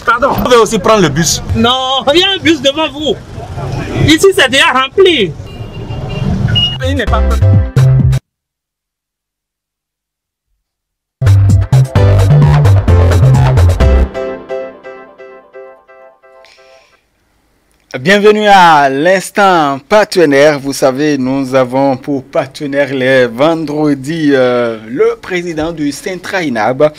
Pardon, vous pouvez aussi prendre le bus. Non, il y a un bus devant vous. Ici, c'est déjà rempli. Il n'est pas... Bienvenue à l'instant partenaire. Vous savez, nous avons pour partenaire les vendredis le président du Centra-INAB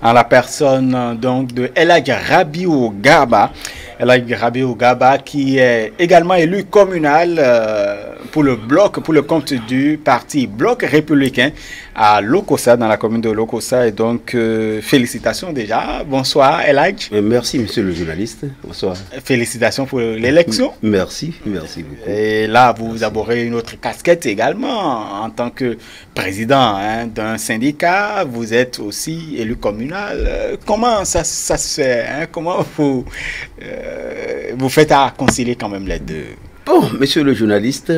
en la personne donc de Elhadji Rabiou Garba. Elhadji Rabiou Garba qui est également élu communal pour le bloc, pour le compte du parti Bloc républicain à Lokossa, dans la commune de Lokossa. Et donc, félicitations déjà. Bonsoir Elhadji. Merci monsieur le journaliste. Bonsoir. Félicitations pour l'élection. Merci beaucoup. Et là, vous arborez une autre casquette également en tant que président d'un syndicat. Vous êtes aussi élu communal. Comment ça se fait Comment vous faites à concilier quand même les deux? Bon, monsieur le journaliste,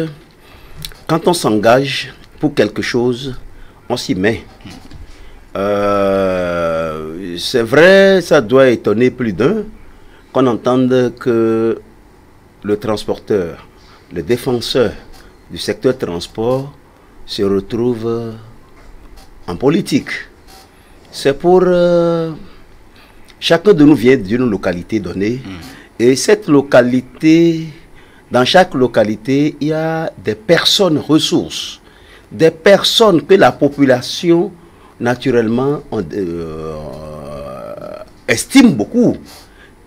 quand on s'engage pour quelque chose, on s'y met. C'est vrai, ça doit étonner plus d'un qu'on entende que le transporteur, le défenseur du secteur transport se retrouve en politique. C'est pour... chacun de nous vient d'une localité donnée. Et cette localité, dans chaque localité, il y a des personnes ressources. Des personnes que la population, naturellement, estime beaucoup.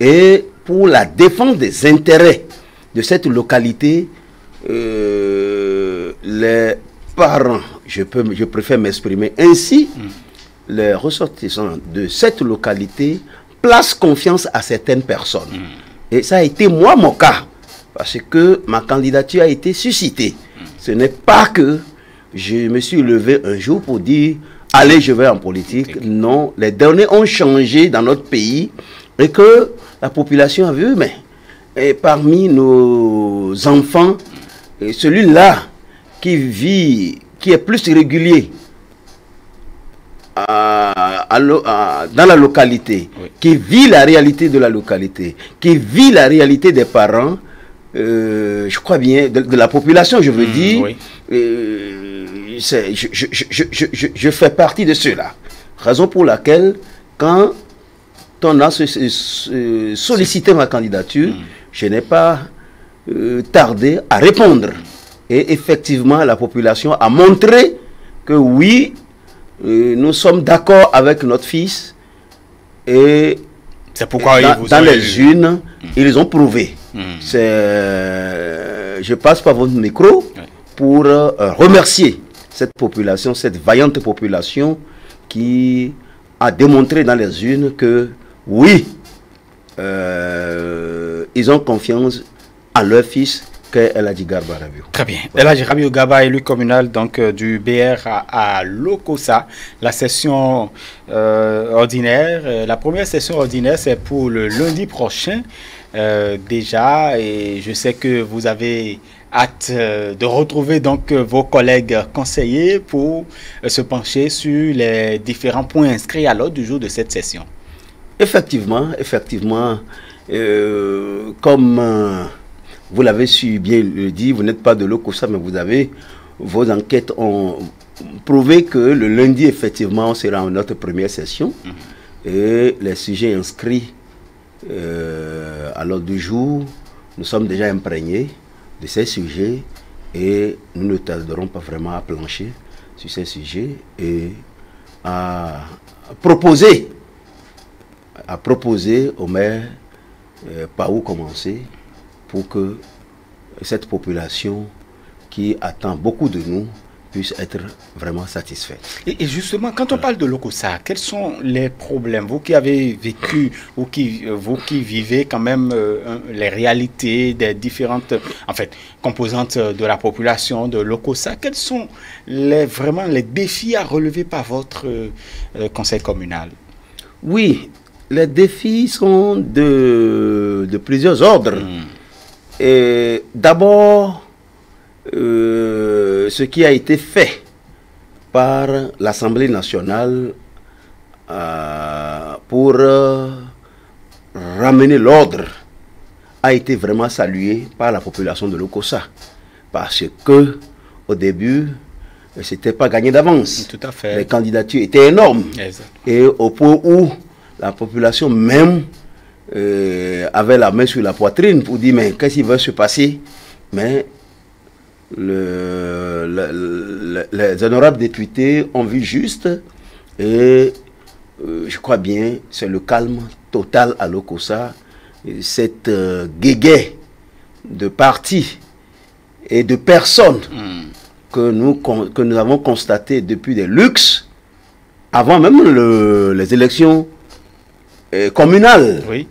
Et pour la défense des intérêts de cette localité, les parents, je préfère m'exprimer ainsi, les ressortissants de cette localité placent confiance à certaines personnes. Et ça a été moi mon cas, parce que ma candidature a été suscitée. Ce n'est pas que je me suis levé un jour pour dire « Allez, je vais en politique ». Non, les données ont changé dans notre pays et que la population a vu, mais et parmi nos enfants, celui-là qui est plus régulier dans la localité, qui vit la réalité de la localité, qui vit la réalité des parents, je crois bien, de la population, je veux dire, je fais partie de ceux-là. Raison pour laquelle, quand on a sollicité ma candidature, je n'ai pas tardé à répondre. Et effectivement, la population a montré que oui, nous sommes d'accord avec notre fils. Et c'est pourquoi dans les unes, ils ont prouvé. Je passe par votre micro pour remercier cette population, cette vaillante population qui a démontré dans les unes que oui, ils ont confiance en leur fils qu'est Elhadji Garba Rabiou. Très bien. Elhadji Rabiou Garba, élu communal donc, du BR à Lokossa. La session ordinaire, la première session ordinaire, c'est pour le lundi prochain déjà. Et je sais que vous avez hâte de retrouver donc vos collègues conseillers pour se pencher sur les différents points inscrits à l'ordre du jour de cette session. Effectivement, comme vous l'avez su bien le dire, vous n'êtes pas de Lokossa, mais vos enquêtes ont prouvé que le lundi, effectivement, on sera en notre première session. Et les sujets inscrits à l'ordre du jour, nous sommes déjà imprégnés de ces sujets et nous ne tarderons pas vraiment à plancher sur ces sujets et à proposer au maire par où commencer pour que cette population qui attend beaucoup de nous puisse être vraiment satisfaite. Et justement, quand on parle de Lokossa, quels sont les problèmes? Vous qui avez vécu, vous qui vivez quand même les réalités des différentes composantes de la population de Lokossa, quels sont vraiment les défis à relever par votre conseil communal? Oui, les défis sont de plusieurs ordres. Et d'abord, ce qui a été fait par l'Assemblée nationale pour ramener l'ordre a été vraiment salué par la population de Lokossa. Parce que, au début, c'était pas gagné d'avance. Tout à fait. Les candidatures étaient énormes. Exact. Et au point où la population même avait la main sur la poitrine pour dire, mais qu'est-ce qui va se passer? Mais les honorables députés ont vu juste et je crois bien c'est le calme total à Lokossa. Cette guéguerre de partis et de personnes que nous avons constaté depuis des luxes avant même les élections communales, oui,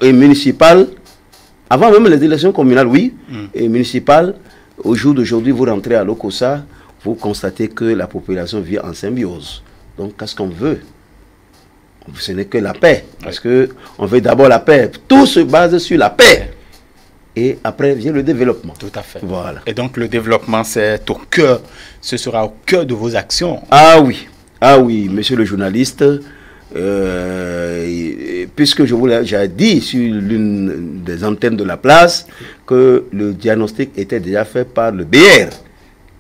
et municipales. Avant même les élections communales, oui, et municipales. Au jour d'aujourd'hui, vous rentrez à Lokossa, vous constatez que la population vit en symbiose. Donc, qu'est-ce qu'on veut? Ce n'est que la paix. Parce qu'on veut d'abord la paix. Tout se base sur la paix. Et après vient le développement. Tout à fait. Voilà. Et donc, le développement, c'est au cœur, ce sera au cœur de vos actions. Ah oui, monsieur le journaliste. Puisque je vous l'ai dit sur l'une des antennes de la place que le diagnostic était déjà fait par le BR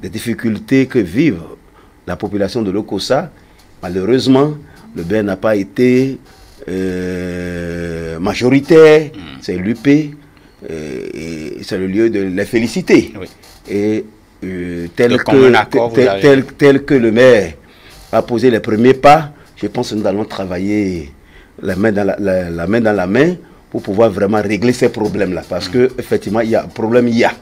des difficultés que vivent la population de Lokossa. Malheureusement, le BR n'a pas été majoritaire, c'est l'UP, et c'est le lieu de les féliciter. Oui. Et tel que le maire a posé les premiers pas, je pense que nous allons travailler la main dans la main pour pouvoir vraiment régler ces problèmes-là. Parce que effectivement, il y a un problème, il y a.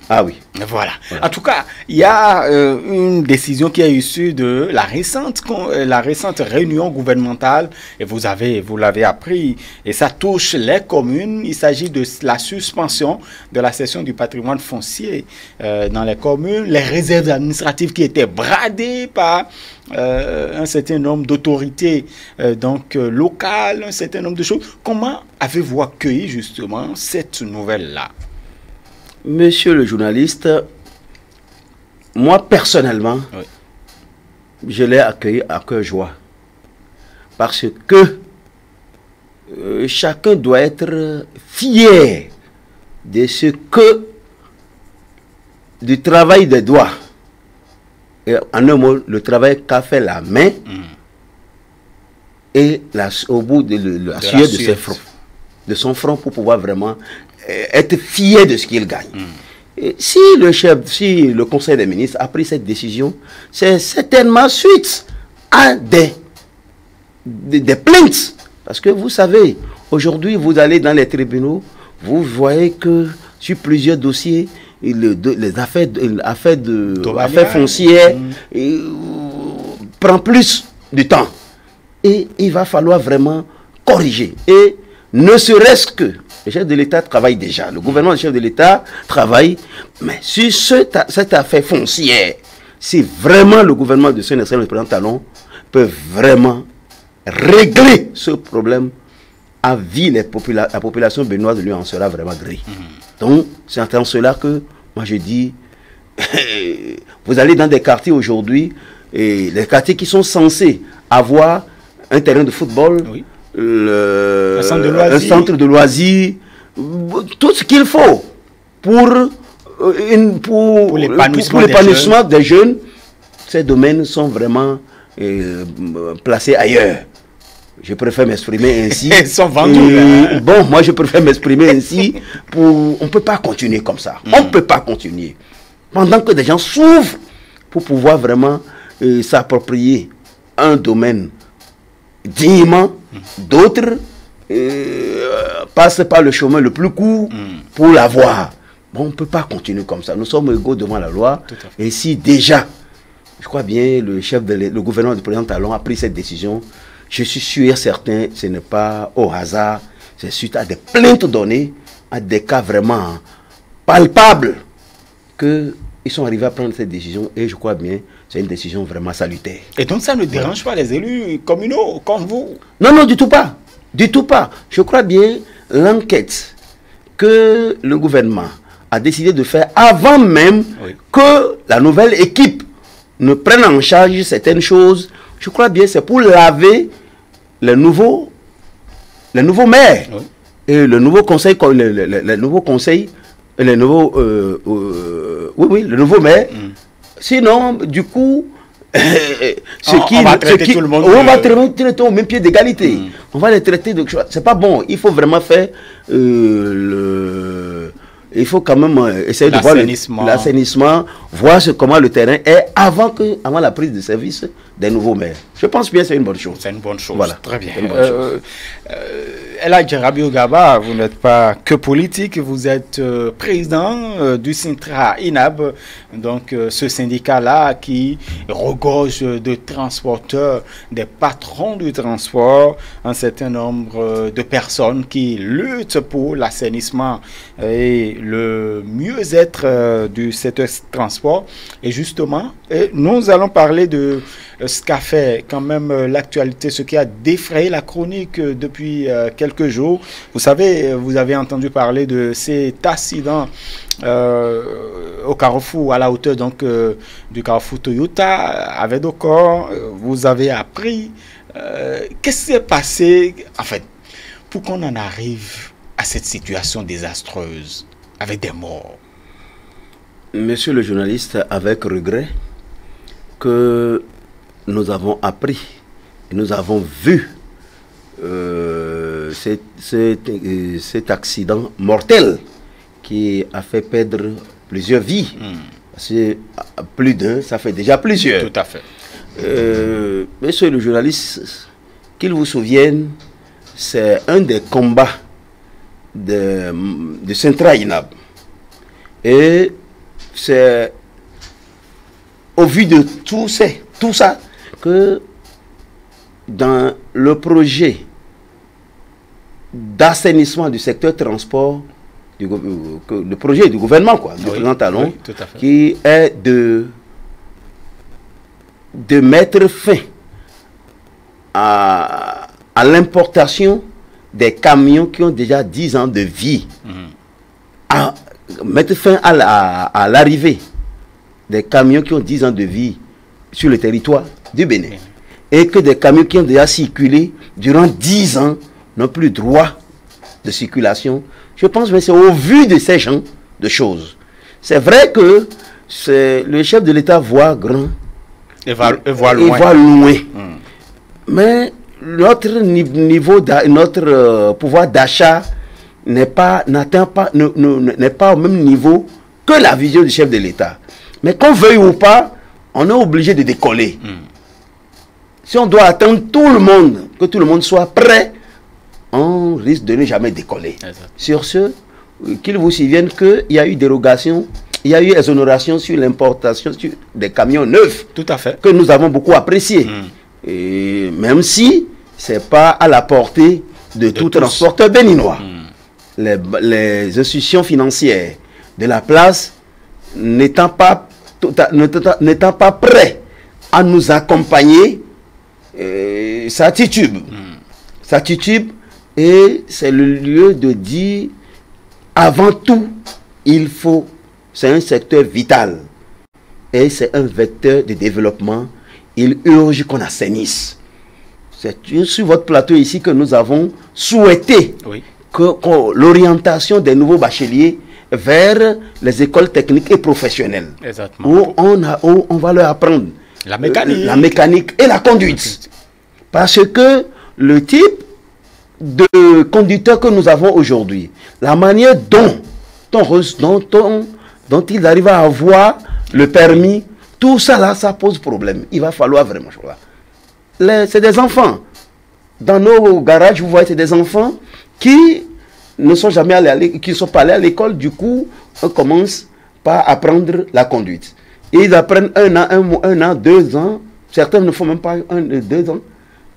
Ah oui. Voilà. En tout cas, il y a une décision qui est issue de la récente réunion gouvernementale, et vous l'avez appris, et ça touche les communes. Il s'agit de la suspension de la cession du patrimoine foncier dans les communes, les réserves administratives qui étaient bradées par un certain nombre d'autorités locales, un certain nombre de choses. Comment avez-vous accueilli justement cette nouvelle-là? Monsieur le journaliste, moi personnellement, oui, je l'ai accueilli à cœur joie. Parce que chacun doit être fier de ce que, du travail des doigts. Et en un mot, le travail qu'a fait la main et au bout de la sueur de son front pour pouvoir vraiment être fier de ce qu'il gagne. Et si le Conseil des ministres a pris cette décision, c'est certainement suite à des plaintes. Parce que vous savez, aujourd'hui, vous allez dans les tribunaux, vous voyez que sur plusieurs dossiers, les affaires foncières prend plus de temps. Et il va falloir vraiment corriger. Et ne serait-ce que le chef de l'État travaille déjà, le gouvernement du chef de l'État travaille, mais sur cette affaire foncière, si vraiment le gouvernement de son excellence, le président Talon, peut vraiment régler ce problème, à vie, la population béninoise lui en sera vraiment gré. Donc, c'est en cela que, moi je dis, vous allez dans des quartiers aujourd'hui, et les quartiers qui sont censés avoir un terrain de football, oui, un centre de loisirs, tout ce qu'il faut pour l'épanouissement des jeunes. Ces domaines sont vraiment placés ailleurs. Je préfère m'exprimer ainsi. Ils sont vendus. Bon, moi je préfère m'exprimer ainsi. On ne peut pas continuer comme ça. On ne peut pas continuer. Pendant que des gens souffrent pour pouvoir vraiment s'approprier un domaine dignement, d'autres passent par le chemin le plus court pour l'avoir. Bon, on ne peut pas continuer comme ça. Nous sommes égaux devant la loi. Et si déjà, je crois bien, le gouvernement du président Talon a pris cette décision, je suis sûr et certain, ce n'est pas au hasard, c'est suite à des plaintes données, à des cas vraiment palpables, qu'ils sont arrivés à prendre cette décision, et je crois bien, c'est une décision vraiment salutaire. Et donc ça ne dérange pas les élus communaux comme vous? Non, non, du tout pas. Du tout pas. Je crois bien, l'enquête que le gouvernement a décidé de faire avant même que la nouvelle équipe ne prenne en charge certaines choses, je crois bien c'est pour laver les nouveaux le nouveau maire Oui. et le nouveau conseil, le nouveau conseil, le nouveau, oui, le nouveau maire. Sinon, du coup, on va traiter tout le monde on va traiter au même pied d'égalité. On va les traiter de... C'est pas bon. Il faut vraiment faire il faut quand même essayer de voir l'assainissement, voir comment le terrain est avant la prise de service des nouveaux maires. Je pense bien que c'est une bonne chose. C'est une bonne chose. Voilà. Très bien. Eladji Rabiou Gaba, vous n'êtes pas que politique, vous êtes président du Sintra INAB, donc ce syndicat-là qui regorge de transporteurs, des patrons du transport, un certain nombre de personnes qui luttent pour l'assainissement et le mieux-être du secteur transport. Et justement, nous allons parler de ce qu'a fait quand même l'actualité, ce qui a défrayé la chronique depuis quelques jours. Vous savez, vous avez entendu parler de cet accident au carrefour, à la hauteur donc du carrefour Toyota avec Dokor. Vous avez appris qu'est-ce qui s'est passé en fait pour qu'on en arrive à cette situation désastreuse avec des morts. Monsieur le journaliste, avec regret que nous avons appris, nous avons vu cet accident mortel qui a fait perdre plusieurs vies. Parce que plus d'un, ça fait déjà plusieurs. Tout à fait. Monsieur le journaliste, qu'il vous souvienne, c'est un des combats de Sintra INAB. Et c'est au vu de tout ça que dans le projet d'assainissement du secteur transport, le projet du gouvernement, quoi, du président Talon, qui est de mettre fin à l'importation des camions qui ont déjà 10 ans de vie, à mettre fin à l'arrivée des camions qui ont 10 ans de vie sur le territoire du Bénin, et que des camions qui ont déjà circulé durant 10 ans n'ont plus droit de circulation. Je pense que c'est au vu de ces gens de choses. C'est vrai que le chef de l'État voit grand et voit loin. Mais notre niveau, notre pouvoir d'achat n'est pas au même niveau que la vision du chef de l'État. Mais qu'on veuille ou pas, on est obligé de décoller. Si on doit attendre tout le monde, que tout le monde soit prêt, on risque de ne jamais décoller. Sur ce, qu'il vous souvienne qu'il y a eu dérogation, il y a eu exonération sur l'importation des camions neufs. Tout à fait. Que nous avons beaucoup apprécié. Et même si ce n'est pas à la portée de tout transporteur béninois. Les institutions financières de la place n'étant pas prêts à nous accompagner, ça titube. Ça titube, et c'est le lieu de dire, avant tout, il faut, c'est un secteur vital et c'est un vecteur de développement. Il urge qu'on assainisse. C'est sur votre plateau ici que nous avons souhaité que l'orientation des nouveaux bacheliers vers les écoles techniques et professionnelles. Où on va leur apprendre la mécanique et la conduite. Parce que le type de conducteur que nous avons aujourd'hui, la manière dont ils arrivent à avoir le permis, tout ça là, ça pose problème. Il va falloir vraiment... C'est des enfants. Dans nos garages, vous voyez, c'est des enfants qui ne sont jamais allés, qui ne sont pas allés à l'école. Du coup, on commence par apprendre la conduite. Et ils apprennent un an, 2 ans. Certains ne font même pas 2 ans.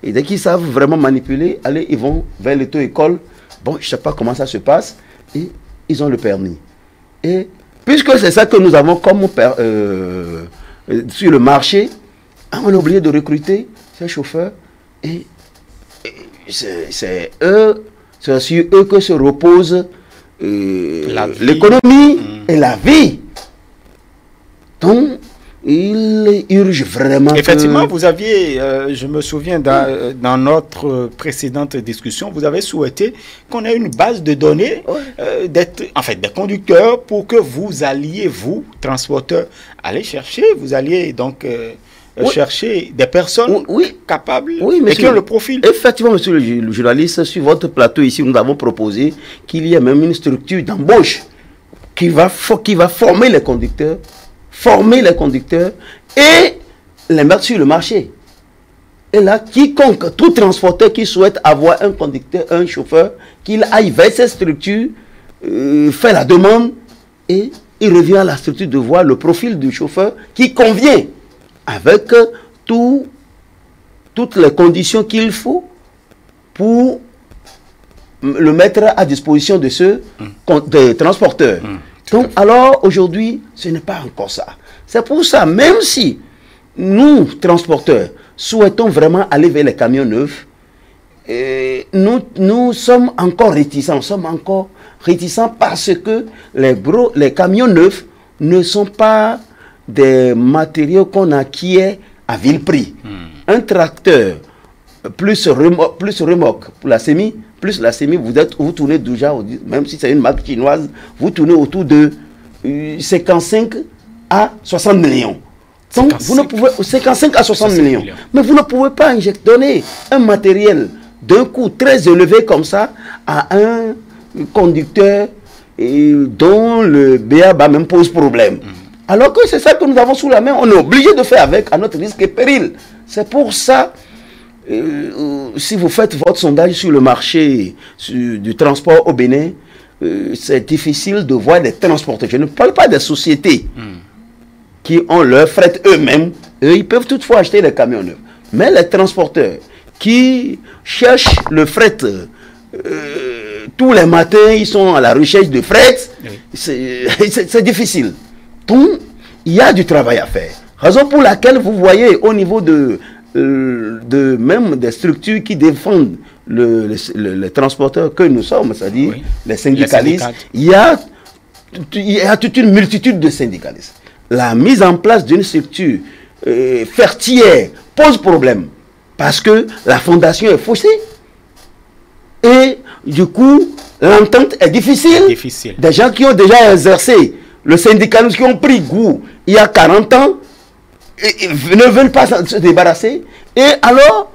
Et dès qu'ils savent vraiment manipuler, allez, ils vont vers l'auto-école. Bon, je ne sais pas comment ça se passe. Et ils ont le permis. Et puisque c'est ça que nous avons comme sur le marché, on est obligé de recruter ces chauffeurs. Et c'est sur eux que se repose l'économie et la vie. Donc, il urge vraiment. Effectivement, vous aviez, je me souviens, dans notre précédente discussion, vous avez souhaité qu'on ait une base de données des conducteurs pour que vous alliez, vous, transporteurs, aller chercher, vous alliez donc chercher des personnes capables et qui ont le profil. Effectivement, monsieur le journaliste, sur votre plateau ici, nous avons proposé qu'il y ait même une structure d'embauche qui va former les conducteurs, et les mettre sur le marché. Et là, quiconque, tout transporteur qui souhaite avoir un conducteur, un chauffeur, qu'il aille vers cette structure, fait la demande, et il revient à la structure de voir le profil du chauffeur qui convient avec toutes les conditions qu'il faut pour le mettre à disposition de ceux des transporteurs. Donc, alors, aujourd'hui, ce n'est pas encore ça. C'est pour ça, même si nous, transporteurs, souhaitons vraiment aller vers les camions neufs, nous sommes encore réticents. Parce que les camions neufs ne sont pas des matériaux qu'on acquiert à vil prix. Un tracteur plus remorque pour la sémie, vous tournez déjà, même si c'est une marque chinoise, vous tournez autour de 55 à 60 millions. Donc, vous ne pouvez, 55 à 60 millions. Mais vous ne pouvez pas donner un matériel d'un coût très élevé comme ça à un conducteur dont le BABA même pose problème. Alors que c'est ça que nous avons sous la main, on est obligé de faire avec à notre risque et péril. C'est pour ça, si vous faites votre sondage sur le marché du transport au Bénin, c'est difficile de voir des transporteurs. Je ne parle pas des sociétés qui ont leur fret eux-mêmes. Ils peuvent toutefois acheter des camions neufs. Mais les transporteurs qui cherchent le fret, tous les matins, ils sont à la recherche de fret, c'est difficile. Donc, il y a du travail à faire. Raison pour laquelle vous voyez au niveau même des structures qui défendent les transporteurs que nous sommes, c'est-à-dire les syndicalistes, il y a toute une multitude de syndicalistes. La mise en place d'une structure fertière pose problème parce que la fondation est faussée et du coup l'entente est difficile. Des gens qui ont déjà exercé le syndicalisme, qui ont pris goût il y a 40 ans, et ne veulent pas se débarrasser. Et alors,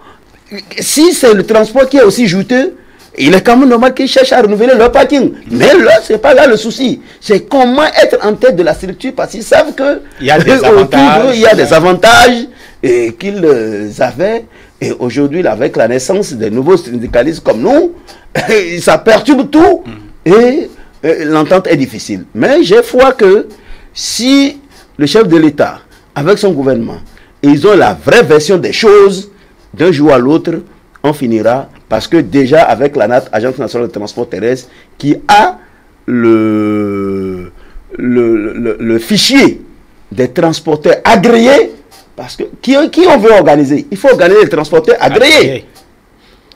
si c'est le transport qui est aussi juteux, il est quand même normal qu'ils cherchent à renouveler leur parking. Mais là, ce n'est pas là le souci. C'est comment être en tête de la structure, parce qu'ils savent qu'il y a des avantages qu'ils avaient. Et aujourd'hui, avec la naissance des nouveaux syndicalistes comme nous, ça perturbe tout. Et l'entente est difficile. Mais j'ai foi que si le chef de l'État, avec son gouvernement, ils ont la vraie version des choses, d'un jour à l'autre, on finira. Parce que déjà, avec l'ANAT, Agence nationale de transport terrestre, qui a le fichier des transporteurs agréés, parce que qui on veut organiser? Il faut organiser les transporteurs agréés.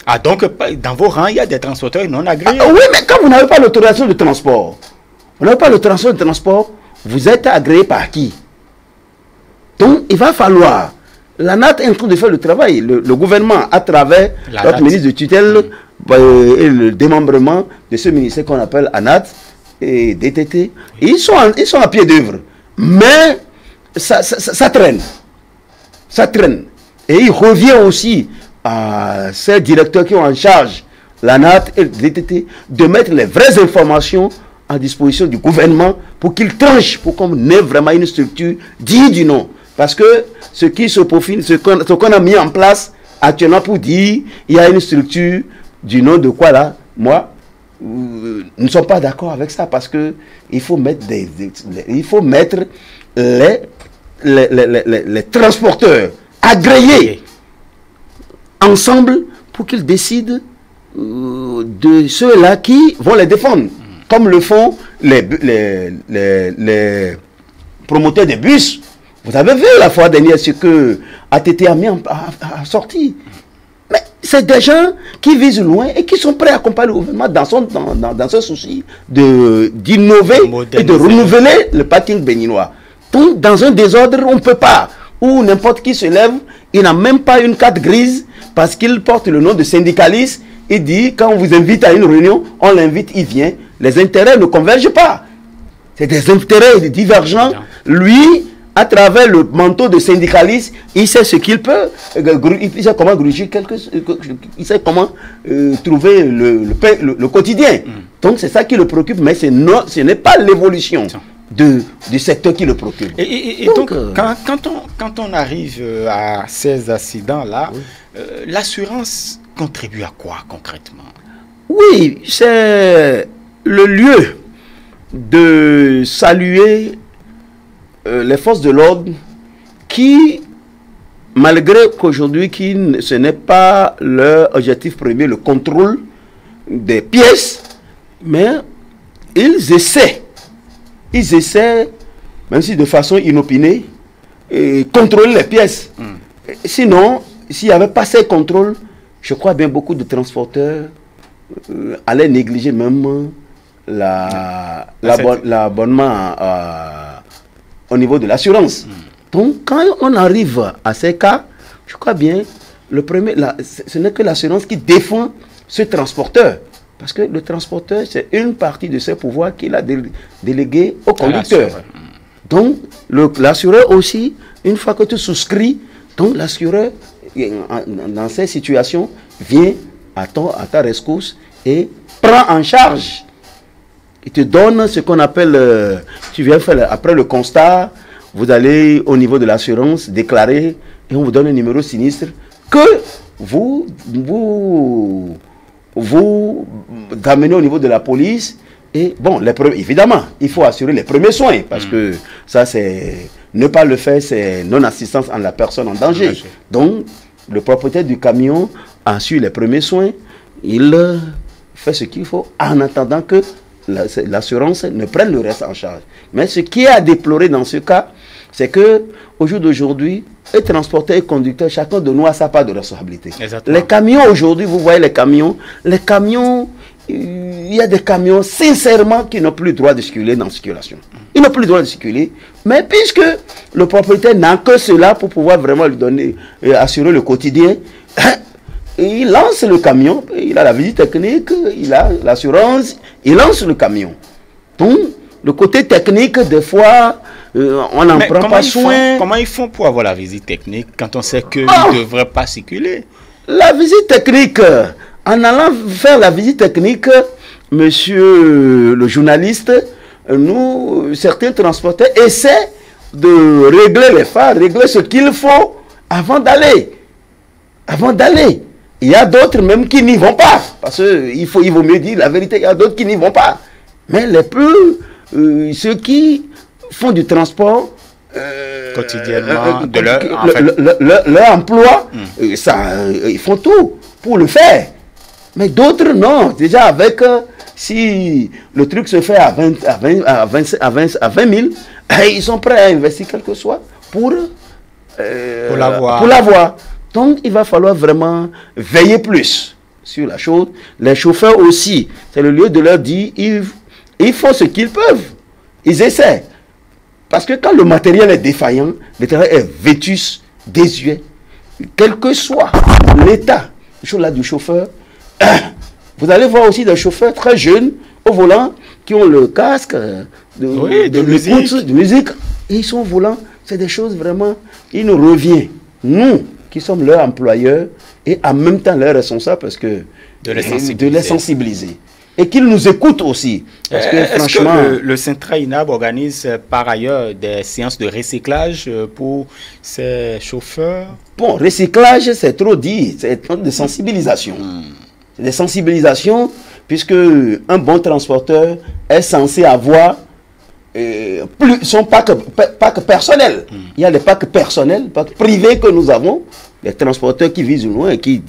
Ah, donc, dans vos rangs, il y a des transporteurs non agréés. Oui, mais quand vous n'avez pas l'autorisation de transport, vous êtes agréé par qui? Donc, il va falloir... L'ANAT est en train de faire le travail. Le gouvernement, à travers notre ministre de tutelle et le démembrement de ce ministère qu'on appelle ANAT et DTT, ils sont à pied d'œuvre. Mais ça traîne. Ça traîne. Et il revient aussi à ces directeurs qui ont en charge l'ANAT et le DTT de mettre les vraies informations à disposition du gouvernement pour qu'il tranche, pour qu'on ait vraiment une structure digne du nom. Parce que ce qui se profile, ce qu'on a mis en place actuellement pour dire il y a une structure du nom de quoi là, moi, nous ne sommes pas d'accord avec ça parce que il faut mettre les transporteurs agréés ensemble pour qu'ils décident de ceux-là qui vont les défendre, comme le font les promoteurs des bus. Vous avez vu la fois dernière ce que ATT a sorti. Mais c'est des gens qui visent loin et qui sont prêts à accompagner le gouvernement dans ce souci d'innover et de renouveler le parking béninois. Donc, dans un désordre, on ne peut pas. Ou n'importe qui se lève, il n'a même pas une carte grise parce qu'il porte le nom de syndicaliste. Il dit, quand on vous invite à une réunion, on l'invite, il vient. Les intérêts ne convergent pas. C'est des intérêts divergents. Lui, à travers le manteau de syndicaliste, il sait ce qu'il peut. Il sait comment gruger il sait comment trouver le quotidien. Donc c'est ça qui le préoccupe, mais ce n'est pas l'évolution du secteur qui le préoccupe. Et donc quand on arrive à ces accidents-là, l'assurance contribue à quoi concrètement? Oui, c'est le lieu de saluer les forces de l'ordre qui, malgré qu'aujourd'hui ce n'est pas leur objectif premier, le contrôle des pièces, mais ils essaient, même si de façon inopinée, contrôler les pièces. Sinon, s'il n'y avait pas ces contrôles, je crois bien beaucoup de transporteurs allaient négliger même l'abonnement au niveau de l'assurance. Donc, quand on arrive à ces cas, je crois bien, ce n'est que l'assurance qui défend ce transporteur. Parce que le transporteur, c'est une partie de ses pouvoirs qu'il a délégué au conducteur. Donc, l'assureur aussi, une fois que tu souscris, donc l'assureur, dans ces situations, vient à ta rescousse et prend en charge. Il te donne ce qu'on appelle, tu viens faire, après le constat, vous allez au niveau de l'assurance, déclarer, et on vous donne un numéro sinistre que vous amenez au niveau de la police. Et bon, évidemment, il faut assurer les premiers soins, parce que ça, c'est ne pas le faire, c'est non-assistance en la personne en danger. Donc, le propriétaire du camion assure les premiers soins, il fait ce qu'il faut en attendant que l'assurance ne prenne le reste en charge. Mais ce qui est à déplorer dans ce cas, c'est que au jour d'aujourd'hui, les transporteurs et conducteurs, chacun de nous a sa part de responsabilité. Exactement. Les camions aujourd'hui, vous voyez les camions, il y a des camions sincèrement qui n'ont plus le droit de circuler dans la circulation. Ils n'ont plus le droit de circuler, mais puisque le propriétaire n'a que cela pour pouvoir vraiment lui donner, assurer le quotidien, il lance le camion, il a la visite technique, il a l'assurance, il lance le camion. Donc, le côté technique, des fois, on n'en prend pas soin. Comment ils font pour avoir la visite technique quand on sait qu'ils ne devraient pas circuler? La visite technique, en allant faire la visite technique, monsieur le journaliste, certains transporteurs essaient de régler les phares, régler ce qu'il faut avant d'aller. Il y a d'autres même qui n'y vont pas. Parce qu'il vaut mieux dire la vérité, il y a d'autres qui n'y vont pas. Mais ceux qui font du transport quotidiennement leur emploi, ils font tout pour le faire. Mais d'autres, non. Déjà, si le truc se fait à 20 000, ils sont prêts à investir quelque chose pour l'avoir. Donc, il va falloir vraiment veiller plus sur la chose. Les chauffeurs aussi, c'est le lieu de leur dire, ils font ce qu'ils peuvent. Ils essaient. Parce que quand le matériel est défaillant, le matériel est vétus, désuet, quel que soit l'état du chauffeur, vous allez voir aussi des chauffeurs très jeunes au volant qui ont le casque de musique et ils sont au volant. C'est des choses vraiment, il nous revient, nous qui sommes leurs employeurs et en même temps leurs responsables, parce que de les sensibiliser. Et qu'ils nous écoutent aussi. Parce que franchement... Que le Centrainab organise par ailleurs des séances de recyclage pour ces chauffeurs? Bon, recyclage, c'est trop dit. C'est de sensibilisation. C'est des sensibilisations, puisque un bon transporteur est censé avoir son pack personnel. Il y a les packs personnels, packs privés que nous avons, les transporteurs qui visent loin et qui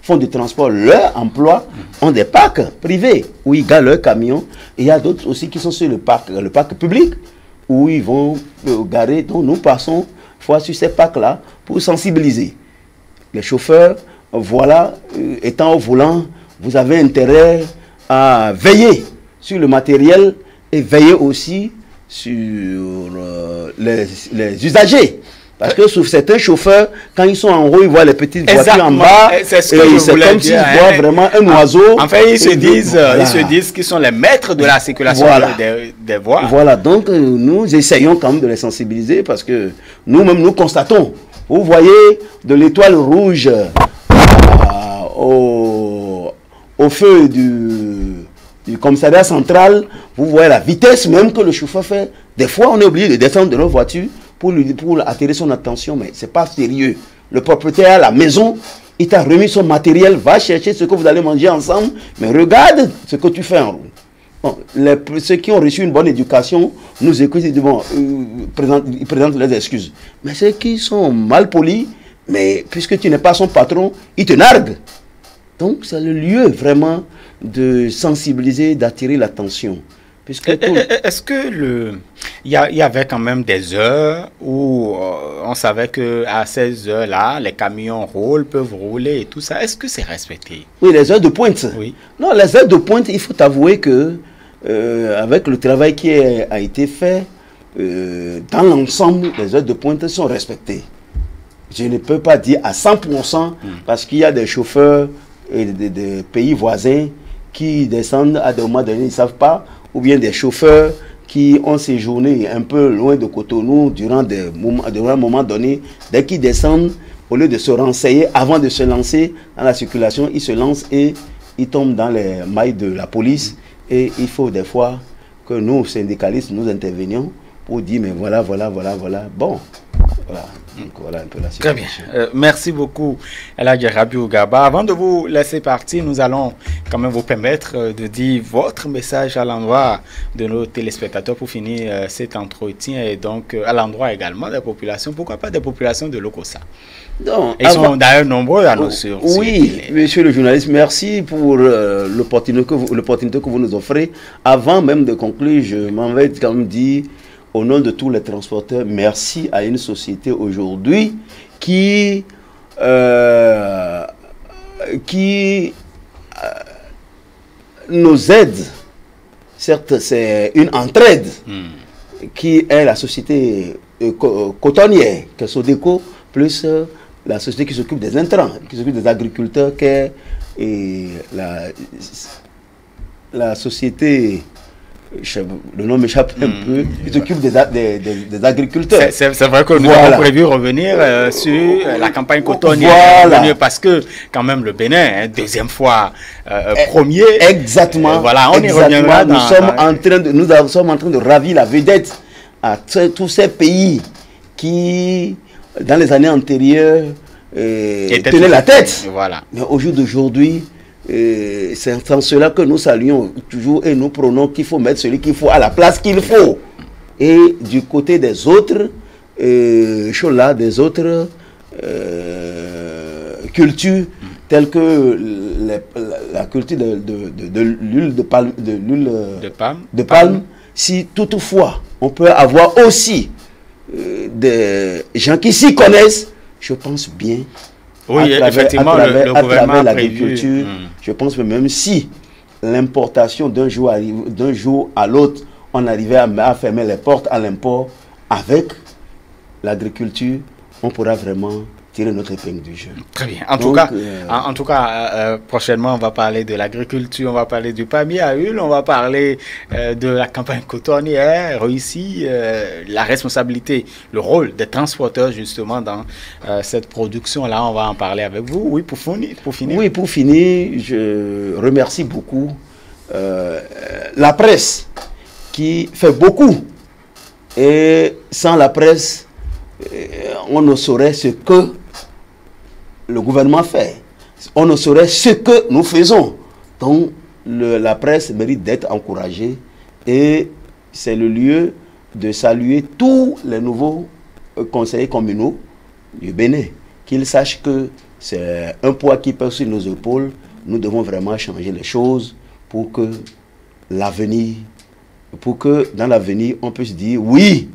font du transport, leur emploi, ont des packs privés où ils garent leur camion. Et il y a d'autres aussi qui sont sur le parc public où ils vont garer. Donc nous passons fois sur ces packs-là pour sensibiliser les chauffeurs. Voilà, étant au volant, vous avez intérêt à veiller sur le matériel et veiller aussi sur les usagers. Parce que sur certains chauffeurs, quand ils sont en haut, ils voient les petites voitures en bas. C'est ce que je voulais comme dire, s'ils voient vraiment un oiseau. En fait, ils se disent qu'ils sont les maîtres de la circulation des voies. Voilà, donc nous essayons quand même de les sensibiliser parce que nous-mêmes, nous constatons. Vous voyez de l'étoile rouge au feu du commissariat central, vous voyez la vitesse même que le chauffeur fait. Des fois, on est obligé de descendre de nos voitures pour attirer son attention, mais ce n'est pas sérieux. Le propriétaire à la maison, il t'a remis son matériel, va chercher ce que vous allez manger ensemble, mais regarde ce que tu fais en route. Bon, ceux qui ont reçu une bonne éducation nous écoutent et disent, bon, ils présentent leurs excuses. Mais ceux qui sont mal polis, mais puisque tu n'es pas son patron, ils te narguent. Donc c'est le lieu vraiment de sensibiliser, d'attirer l'attention. Est-ce que il y avait quand même des heures où on savait qu'à ces heures-là, les camions peuvent rouler et tout ça? Est-ce que c'est respecté? Oui, les heures de pointe. Oui. Non, les heures de pointe, il faut avouer que avec le travail qui a été fait, dans l'ensemble, les heures de pointe sont respectées. Je ne peux pas dire à 100% parce qu'il y a des chauffeurs des pays voisins qui descendent à des moments donnés, ils ne savent pas, ou bien des chauffeurs qui ont séjourné un peu loin de Cotonou durant un moment donné, dès qu'ils descendent, au lieu de se renseigner avant de se lancer dans la circulation, ils se lancent et ils tombent dans les mailles de la police. Et il faut des fois que nous, syndicalistes, nous intervenions pour dire, mais voilà. Bon, voilà. Donc, voilà un peu la situation. Très bien. Merci beaucoup, Elhadji Rabiou Garba. Avant de vous laisser partir, nous allons quand même vous permettre de dire votre message à l'endroit de nos téléspectateurs pour finir cet entretien et donc à l'endroit également des populations. Pourquoi pas des populations de Lokossa? Ils sont d'ailleurs nombreux à nos sur. Oui, monsieur le journaliste, merci pour l'opportunité que vous nous offrez. Avant même de conclure, je m'en vais quand même dire au nom de tous les transporteurs, merci à une société aujourd'hui qui nous aide. Certes, c'est une entraide qui est la société cotonnière, que Sodeco, plus la société qui s'occupe des intrants, qui s'occupe des agriculteurs, qui est la société... Le nom m'échappe un peu. Ils s'occupent des agriculteurs. C'est vrai que nous avons prévu revenir sur la campagne cotonnière. Parce que, quand même, le Bénin, deuxième fois premier. Exactement. Voilà, on y reviendra. Nous sommes en train de ravir la vedette à tous ces pays qui, dans les années antérieures, tenaient la tête. Voilà. Mais au jour d'aujourd'hui, c'est en cela que nous saluons toujours et nous prenons qu'il faut mettre celui qu'il faut à la place qu'il faut. Et du côté des autres choses-là, des autres cultures, telles que la culture de l'huile de palme, si toutefois on peut avoir aussi des gens qui s'y connaissent, je pense bien. Oui, effectivement, le gouvernement a l'agriculture, je pense que même si l'importation d'un jour à l'autre, on arrivait à fermer les portes à l'import, avec l'agriculture, on pourra vraiment tirer notre épingle du jeu. Très bien. En tout cas, prochainement, on va parler de l'agriculture, on va parler du palmier à huile, on va parler de la campagne cotonnière, ici, la responsabilité, le rôle des transporteurs justement dans cette production-là. On va en parler avec vous. Oui, pour finir. Oui, pour finir, je remercie beaucoup la presse qui fait beaucoup. Et sans la presse, on ne saurait ce que le gouvernement fait. On ne saurait ce que nous faisons. Donc, la presse mérite d'être encouragée et c'est le lieu de saluer tous les nouveaux conseillers communaux du Bénin. Qu'ils sachent que c'est un poids qui pèse sur nos épaules. Nous devons vraiment changer les choses pour que l'avenir, dans l'avenir, on puisse dire oui,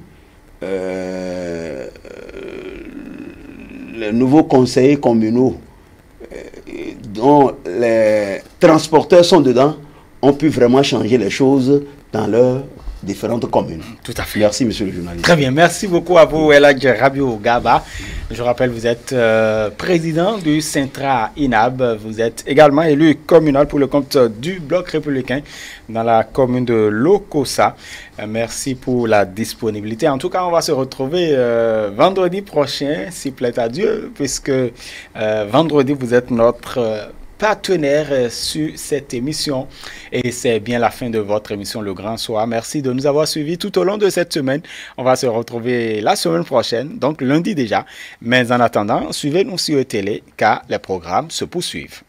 les nouveaux conseillers communaux dont les transporteurs sont dedans ont pu vraiment changer les choses dans différentes communes. Tout à fait. Merci, monsieur le journaliste. Très bien, merci beaucoup à vous, Eladj Rabiou Gaba. Je rappelle, vous êtes président du Centra INAB. Vous êtes également élu communal pour le compte du Bloc républicain dans la commune de Lokossa. Merci pour la disponibilité. En tout cas, on va se retrouver vendredi prochain, s'il plaît à Dieu, puisque vendredi, vous êtes notre partenaire sur cette émission et c'est bien la fin de votre émission Le Grand Soir. Merci de nous avoir suivis tout au long de cette semaine. On va se retrouver la semaine prochaine, donc lundi déjà. Mais en attendant, suivez-nous sur télé car les programmes se poursuivent.